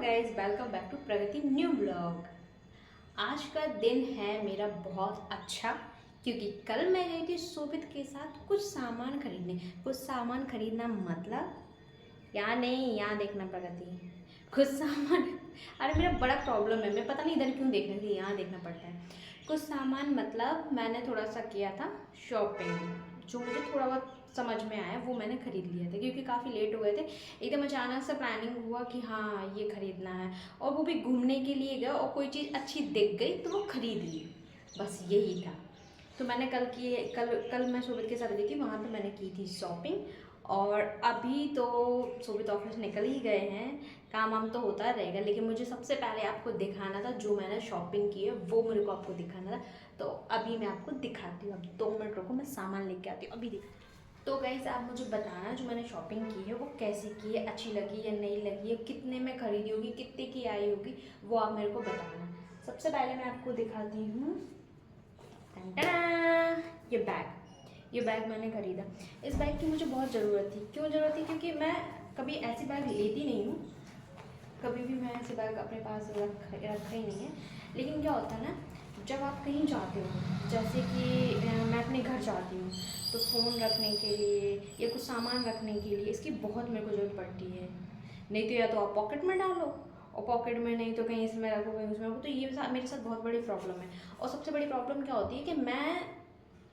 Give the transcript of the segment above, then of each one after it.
Guys, welcome back to Pragati new blog. आज का दिन है मेरा बहुत अच्छा, क्योंकि कल मैं गई थी शोभित के साथ कुछ सामान खरीदने। कुछ सामान खरीदना मतलब यहाँ नहीं, यहाँ देखना प्रगति। कुछ सामान अरे मेरा बड़ा प्रॉब्लम है, मैं पता नहीं इधर क्यों देख रही थी, यहाँ देखना पड़ता है। कुछ सामान मतलब मैंने थोड़ा सा किया था शॉपिंग, जो मुझे थोड़ा बहुत समझ में आया वो मैंने खरीद लिया था, क्योंकि काफ़ी लेट हो गए थे। एकदम अचानक से प्लानिंग हुआ कि हाँ ये खरीदना है, और वो भी घूमने के लिए गए और कोई चीज़ अच्छी दिख गई तो वो खरीद ली, बस यही था। तो मैंने कल कल मैं शोभित के साथ गई थी, वहाँ पे मैंने की थी शॉपिंग। और अभी तो शोभित ऑफिस निकल ही गए हैं, काम वाम तो होता रहेगा, लेकिन मुझे सबसे पहले आपको दिखाना था जो मैंने शॉपिंग की है, वो मेरे को आपको दिखाना था। तो अभी मैं आपको दिखाती हूँ। अब 2 मिनट रुको, मैं सामान लेके आती हूँ, अभी दिख। तो गाइस आप मुझे बताना जो मैंने शॉपिंग की है वो कैसी की है, अच्छी लगी या नहीं लगी है, कितने में खरीदी होगी, कितने की आई होगी, वो आप मेरे को बताना। सबसे पहले मैं आपको दिखाती हूँ ये बैग। ये बैग मैंने खरीदा। इस बैग की मुझे बहुत ज़रूरत थी। क्यों ज़रूरत थी? क्योंकि मैं कभी ऐसी बैग लेती नहीं हूँ, कभी भी मैं ऐसे बैग अपने पास रखा ही नहीं है। लेकिन क्या होता है ना, जब आप कहीं जाते हो, जैसे कि मैं अपने घर जाती हूँ, तो फ़ोन रखने के लिए या कुछ सामान रखने के लिए इसकी बहुत मेरे को ज़रूरत पड़ती है। नहीं तो या तो आप पॉकेट में डालो, और पॉकेट में नहीं तो कहीं इसमें रखो, कहीं उसमें रखो, तो ये मेरे साथ बहुत बड़ी प्रॉब्लम है। और सबसे बड़ी प्रॉब्लम क्या होती है कि मैं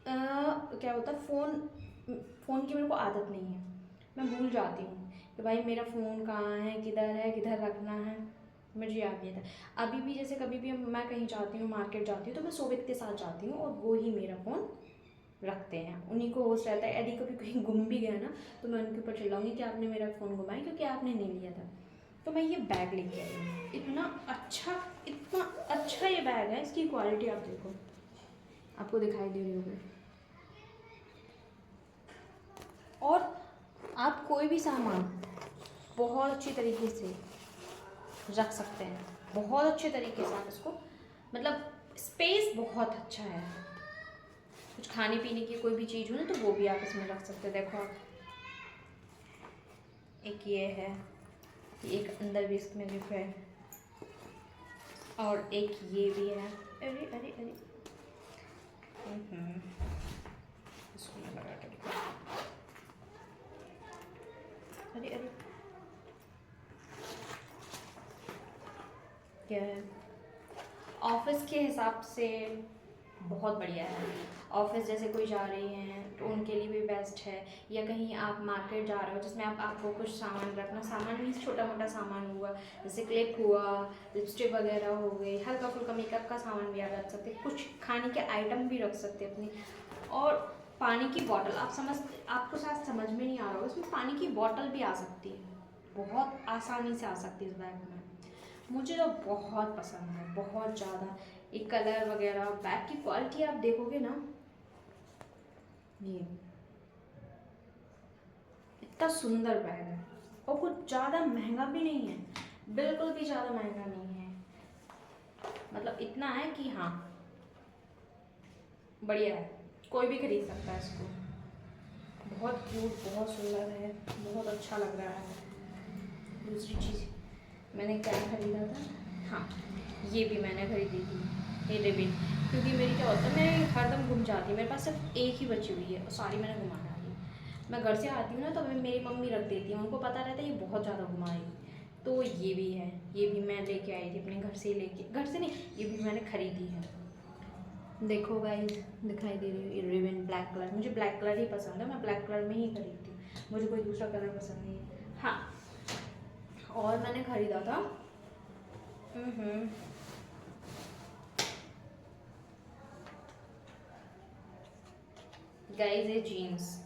क्या होता है, फ़ोन की मेरे को आदत नहीं है। मैं भूल जाती हूँ कि भाई मेरा फ़ोन कहाँ है, किधर रखना है, मुझे याद नहीं था। अभी भी जैसे कभी भी मैं कहीं जाती हूँ, मार्केट जाती हूँ, तो मैं शोभित के साथ जाती हूँ और वो ही मेरा फ़ोन रखते हैं। उन्हीं को होश रहता है, यदि कभी कहीं गुम भी गया ना, तो मैं उनके ऊपर चिल्लाऊंगी कि आपने मेरा फ़ोन घुमाया, क्योंकि आपने नहीं लिया था। तो मैं ये बैग लेके आई हूँ। इतना अच्छा ये बैग है, इसकी क्वालिटी आप देखो, आपको दिखाई दे रही होगी। और आप कोई भी सामान बहुत अच्छी तरीके से रख सकते हैं, बहुत अच्छे तरीके से आप इसको, मतलब स्पेस बहुत अच्छा है। कुछ खाने पीने की कोई भी चीज़ हो ना, तो वो भी आप इसमें रख सकते हैं। देखो आप, एक ये है, एक अंदर भी इसमें जिप है, और एक ये भी है। अरे अरे अरे, इसको मैं लगा के दिखाऊं। अरे अरे, क्या है, ऑफिस के हिसाब से बहुत बढ़िया है। ऑफिस जैसे कोई जा रही हैं तो उनके लिए भी बेस्ट है, या कहीं आप मार्केट जा रहे हो जिसमें आपको कुछ सामान रखना, सामान मीन्स छोटा मोटा सामान हुआ, जैसे क्लिप हुआ, लिपस्टिक वगैरह हो गई, हल्का फुल्का मेकअप का सामान भी आप रख सकते हैं, कुछ खाने के आइटम भी रख सकते हैं अपनी। और पानी की बॉटल, आपको शायद समझ में नहीं आ रहा होगा, उसमें पानी की बॉटल भी आ सकती है, बहुत आसानी से आ सकती है इस बैग में। मुझे तो बहुत पसंद है, बहुत ज़्यादा। ये कलर वगैरह, बैग की क्वालिटी आप देखोगे ना, ये इतना सुंदर बैग है, और कुछ ज़्यादा महंगा भी नहीं है, बिल्कुल भी ज़्यादा महंगा नहीं है। मतलब इतना है कि हाँ बढ़िया है, कोई भी खरीद सकता है इसको। बहुत क्यूट, बहुत सुंदर है, बहुत अच्छा लग रहा है। दूसरी चीज़ मैंने क्या खरीदा था, हाँ ये भी मैंने खरीदी थी, ये रिबिन। क्योंकि मेरी क्या होता है, मैं हरदम घूम जाती हूँ, मेरे पास सिर्फ एक ही बची हुई है और सारी मैंने घुमा डाली। मैं घर से आती हूँ ना, तो मेरी मम्मी रख देती है, उनको पता रहता है ये बहुत ज़्यादा घुमाएगी। तो ये भी है, ये भी मैं लेके आई थी अपने घर से ही, लेके घर से नहीं, ये भी मैंने खरीदी है। देखो गाइस, दिखाई दे रही है ये रिबन, ब्लैक कलर, मुझे ब्लैक कलर ही पसंद है, मैं ब्लैक कलर में ही खरीदती हूँ, मुझे कोई दूसरा कलर पसंद नहीं है। हाँ, और मैंने खरीदा था गाइस ये जीन्स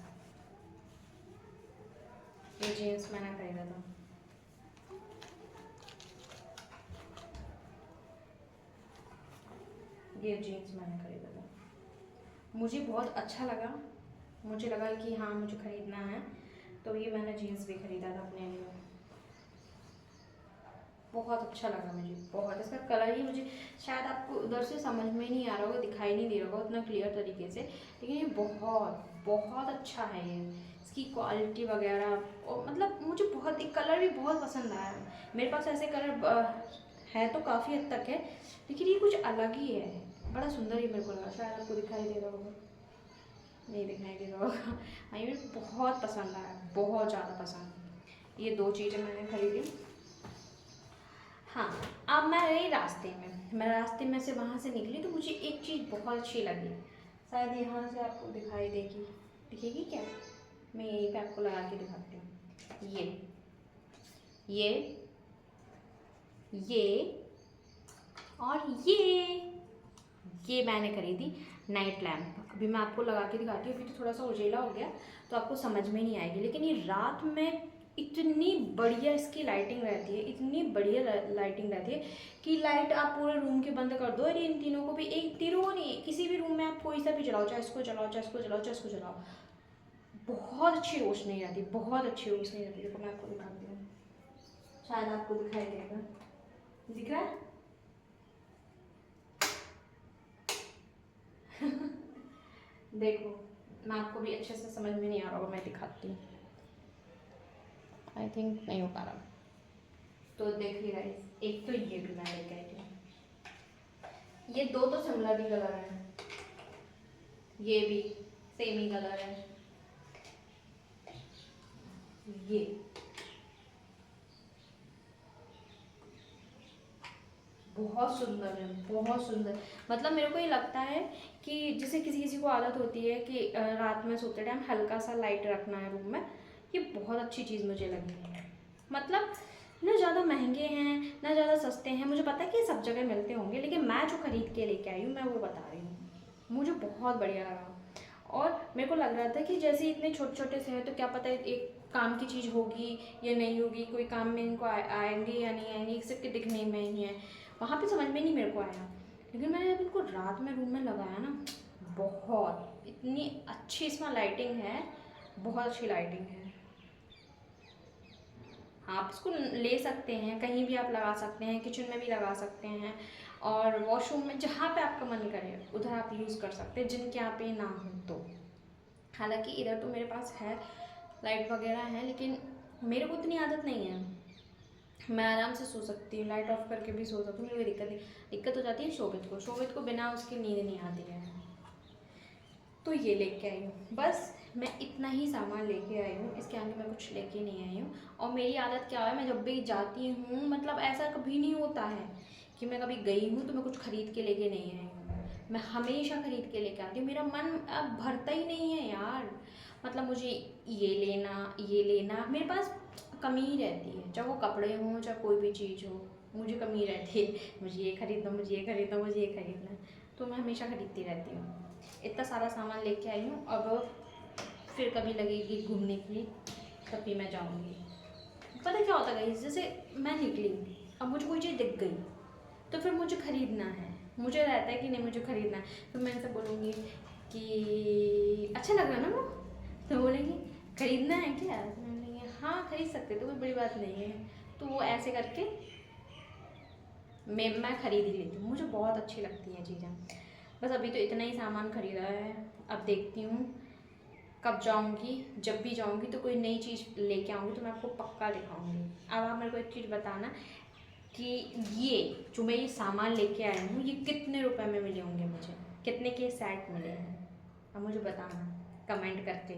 मैंने खरीदा था। ये जीन्स मैंने खरीदा था, मुझे बहुत अच्छा लगा, मुझे लगा कि हाँ मुझे ख़रीदना है, तो ये मैंने जीन्स भी ख़रीदा था अपने लिए। बहुत अच्छा लगा मुझे, बहुत। इसका कलर ही मुझे शायद आपको उधर से समझ में नहीं आ रहा होगा, दिखाई नहीं दे रहा होगा उतना क्लियर तरीके से, लेकिन ये बहुत बहुत अच्छा है। ये इसकी क्वालिटी वगैरह, और मतलब मुझे बहुत, एक कलर भी बहुत पसंद आया। मेरे पास ऐसे कलर है तो काफ़ी हद तक है, लेकिन ये कुछ अलग ही है, बड़ा सुंदर ही मेरे को लगा। शायद आपको दिखाई दे रहा होगा, नहीं दिखाई दे रहा होगा। हाँ, ये मुझे बहुत पसंद आया, बहुत ज़्यादा पसंद। ये 2 चीज़ें मैंने खरीदी। हाँ, अब मैं गई रास्ते में, मैं रास्ते में से वहाँ से निकली तो मुझे एक चीज़ बहुत अच्छी लगी, शायद यहाँ से आपको दिखाई देगी, दिखेगी क्या, मैं यहीं पे आपको लगा के दिखाती हूँ। ये ये और ये मैंने खरीदी नाइट लैम्प। अभी मैं आपको लगा के दिखाती हूँ, अभी तो थोड़ा सा उजेला हो गया तो आपको समझ में नहीं आएगी, लेकिन ये रात में इतनी बढ़िया इसकी लाइटिंग रहती है, इतनी बढ़िया लाइटिंग रहती है कि लाइट आप पूरे रूम के बंद कर दो और इन तीनों को भी, एक तीनों को नहीं, किसी भी रूम में आप कोई सा भी जलाओ, चाहे इसको जलाओ, चाहे इसको जलाओ, चाहे इसको जलाओ, बहुत अच्छी रोशनी रहती है, बहुत अच्छी रोशनी रहती है। देखो मैं आपको दिखाती हूँ, शायद आपको दिखाई देगा, दिख रहा है? देखो, मैं आपको भी अच्छे से समझ में नहीं आ रहा होगा, मैं दिखाती हूँ, आई थिंक नहीं हो पा रहा। तो देखिए गाइस, एक तो ये भी मैं लेके आई थी, ये 2 तो सिमिलर ही कलर है, ये भी सेम ही कलर है, ये बहुत सुंदर है, बहुत सुंदर। मतलब मेरे को ये लगता है कि जैसे किसी किसी को आदत होती है कि रात में सोते टाइम हल्का सा लाइट रखना है रूम में, ये बहुत अच्छी चीज़ मुझे लगी। मतलब ना ज़्यादा महंगे हैं ना ज़्यादा सस्ते हैं, मुझे पता है कि सब जगह मिलते होंगे, लेकिन मैं जो खरीद के लेके आई हूँ मैं वो बता रही हूँ, मुझे बहुत बढ़िया लगा। और मेरे को लग रहा था कि जैसे इतने छोटे छोटे से हैं तो क्या पता एक काम की चीज़ होगी या नहीं होगी, कोई काम में इनको आएंगे या नहीं आएंगे, सिर्फ दिखने में ही है, वहाँ पे समझ में नहीं मेरे को आया। लेकिन मैंने जब इनको रात में रूम में लगाया ना, बहुत, इतनी अच्छी इसमें लाइटिंग है, बहुत अच्छी लाइटिंग है। आप इसको ले सकते हैं, कहीं भी आप लगा सकते हैं, किचन में भी लगा सकते हैं, और वॉशरूम में, जहाँ पे आपका मन करे उधर आप यूज़ कर सकते हैं, जिनके यहाँ पे ना हो तो। हालांकि इधर तो मेरे पास है, लाइट वगैरह है, लेकिन मेरे को इतनी आदत नहीं है, मैं आराम से सो सकती हूँ, लाइट ऑफ करके भी सो सकती हूँ, मुझे कोई दिक्कत नहीं। दिक्कत हो जाती है शोभित को बिना उसके नींद नहीं आती है। तो ये लेके आई हूँ, बस मैं इतना ही सामान लेके आई हूँ, इसके आगे मैं कुछ लेके नहीं आई हूँ। और मेरी आदत क्या है, मैं जब भी जाती हूँ, मतलब ऐसा कभी नहीं होता है कि मैं कभी गई हूँ तो मैं कुछ खरीद के लेके नहीं आई हूँ, मैं हमेशा खरीद के लेके आती हूँ। मेरा मन अब भरता ही नहीं है यार, मतलब मुझे ये लेना, मेरे पास कमी ही रहती है, चाहे वो कपड़े हों चाहे कोई भी चीज़ हो, मुझे कमी रहती है, मुझे ये खरीदना, मुझे ये खरीदना, मुझे ये खरीदना, तो मैं हमेशा खरीदती रहती हूँ। इतना सारा सामान लेके आई हूँ, अब फिर कभी लगेगी घूमने की तभी मैं जाऊँगी। पता क्या होता है, जैसे मैं निकली, अब मुझे कोई चीज़ दिख गई तो फिर मुझे ख़रीदना है, मुझे रहता है कि नहीं मुझे ख़रीदना है, तो मैं इनसे बोलूँगी कि अच्छा लग रहा ना वो, तो बोलेंगे ख़रीदना है क्या, तो मैं बोलेंगे हाँ खरीद सकते, तो कोई बड़ी बात नहीं है। तो वो ऐसे करके मैं खरीद ही लेती हूँ, मुझे बहुत अच्छी लगती हैं चीज़ें। बस अभी तो इतना ही सामान खरीदा है, अब देखती हूँ कब जाऊँगी, जब भी जाऊँगी तो कोई नई चीज़ लेके आऊँगी तो मैं आपको पक्का दिखाऊँगी। अब आप मेरे को एक चीज़ बताना कि ये जो मैं ये सामान लेके आई हूँ, ये कितने रुपए में मिले होंगे, मुझे कितने के सेट मिले हैं, अब मुझे बताना कमेंट करके।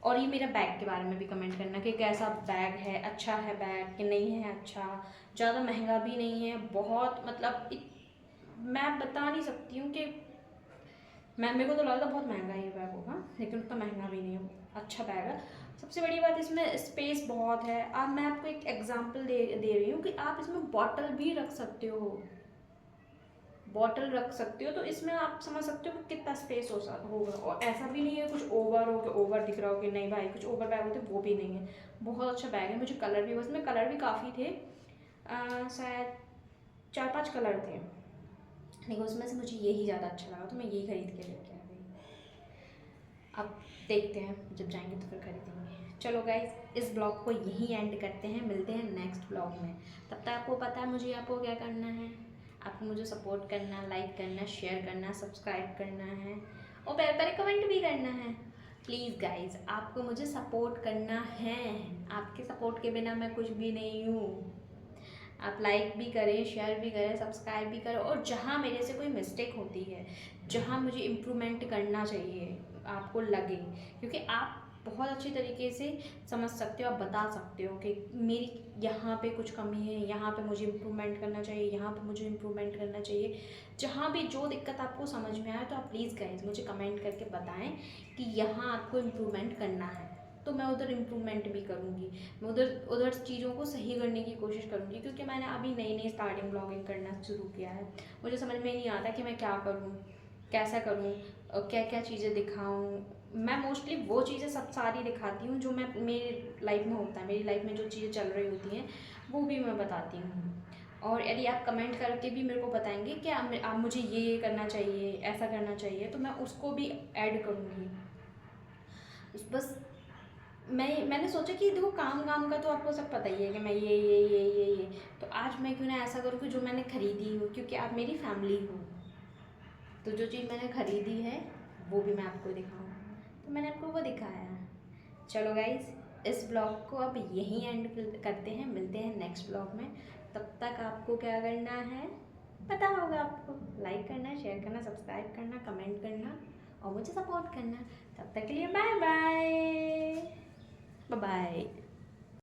और ये मेरा बैग के बारे में भी कमेंट करना कि कैसा बैग है, अच्छा है बैग कि नहीं है, अच्छा, ज़्यादा महंगा भी नहीं है, बहुत, मतलब मैं बता नहीं सकती हूँ कि मेरे को तो लगा था बहुत महंगा ये बैग होगा, लेकिन उतना महंगा भी नहीं है, अच्छा बैग है। सबसे बड़ी बात इसमें स्पेस बहुत है। अब मैं आपको एक एग्जांपल दे रही हूँ कि आप इसमें बॉटल भी रख सकते हो, बॉटल रख सकते हो, तो इसमें आप समझ सकते हो कि कितना स्पेस होगा। और ऐसा भी नहीं है कुछ ओवर हो, कि ओवर दिख रहा हो कि नहीं भाई, कुछ ओवर बैग होते वो भी नहीं है, बहुत अच्छा बैग है। मुझे कलर भी, उसमें कलर भी काफ़ी थे, शायद 4-5 कलर थे, लेकिन उसमें से मुझे यही ज़्यादा अच्छा लगा तो मैं यही खरीद के लेके आ गई। अब देखते हैं, जब जाएंगे तो फिर खरीदेंगे। चलो गाइस, इस ब्लॉग को यहीं एंड करते हैं, मिलते हैं नेक्स्ट ब्लॉग में। तब तक आपको पता है मुझे आपको क्या करना है, आपको मुझे सपोर्ट करना, लाइक करना, शेयर करना, सब्सक्राइब करना है और प्यारे प्यारे कमेंट भी करना है। प्लीज़ गाइस, आपको मुझे सपोर्ट करना है, आपके सपोर्ट के बिना मैं कुछ भी नहीं हूँ। आप लाइक भी करें, शेयर भी करें, सब्सक्राइब भी करें, और जहाँ मेरे से कोई मिस्टेक होती है, जहाँ मुझे इम्प्रूवमेंट करना चाहिए आपको लगे, क्योंकि आप बहुत अच्छी तरीके से समझ सकते हो, आप बता सकते हो कि मेरी यहाँ पे कुछ कमी है, यहाँ पे मुझे इम्प्रूवमेंट करना चाहिए, यहाँ पे मुझे इम्प्रूवमेंट करना चाहिए। जहाँ भी जो दिक्कत आपको समझ में आए तो आप प्लीज़ गाइज मुझे कमेंट करके बताएं कि यहाँ आपको इम्प्रूवमेंट करना है, तो मैं उधर इम्प्रूवमेंट भी करूँगी, मैं उधर उधर चीज़ों को सही करने की कोशिश करूँगी। क्योंकि मैंने अभी नई नई स्टार्टिंग ब्लॉगिंग करना शुरू किया है, मुझे समझ में नहीं आता कि मैं क्या करूँ, कैसा करूँ, क्या क्या चीज़ें दिखाऊँ। मैं मोस्टली वो चीज़ें सब सारी दिखाती हूँ जो मैं मेरी लाइफ में होता है, मेरी लाइफ में जो चीज़ें चल रही होती हैं वो भी मैं बताती हूँ। और यदि आप कमेंट करके भी मेरे को बताएंगे कि आप मुझे ये करना चाहिए, ऐसा करना चाहिए, तो मैं उसको भी ऐड करूँगी। बस मैंने सोचा कि देखो, काम काम का तो आपको सब पता ही है कि मैं ये, तो आज मैं क्यों ना ऐसा करूँ कि जो मैंने खरीदी हो, क्योंकि आप मेरी फैमिली हो, तो जो चीज़ मैंने खरीदी है वो भी मैं आपको दिखाऊँ, तो मैंने आपको वो दिखाया। चलो गाइज, इस ब्लॉग को अब यहीं एंड करते हैं, मिलते हैं नेक्स्ट ब्लॉग में। तब तक आपको क्या करना है पता होगा आपको, लाइक करना, शेयर करना, सब्सक्राइब करना, कमेंट करना और मुझे सपोर्ट करना। तब तक के लिए बाय बाय बाय।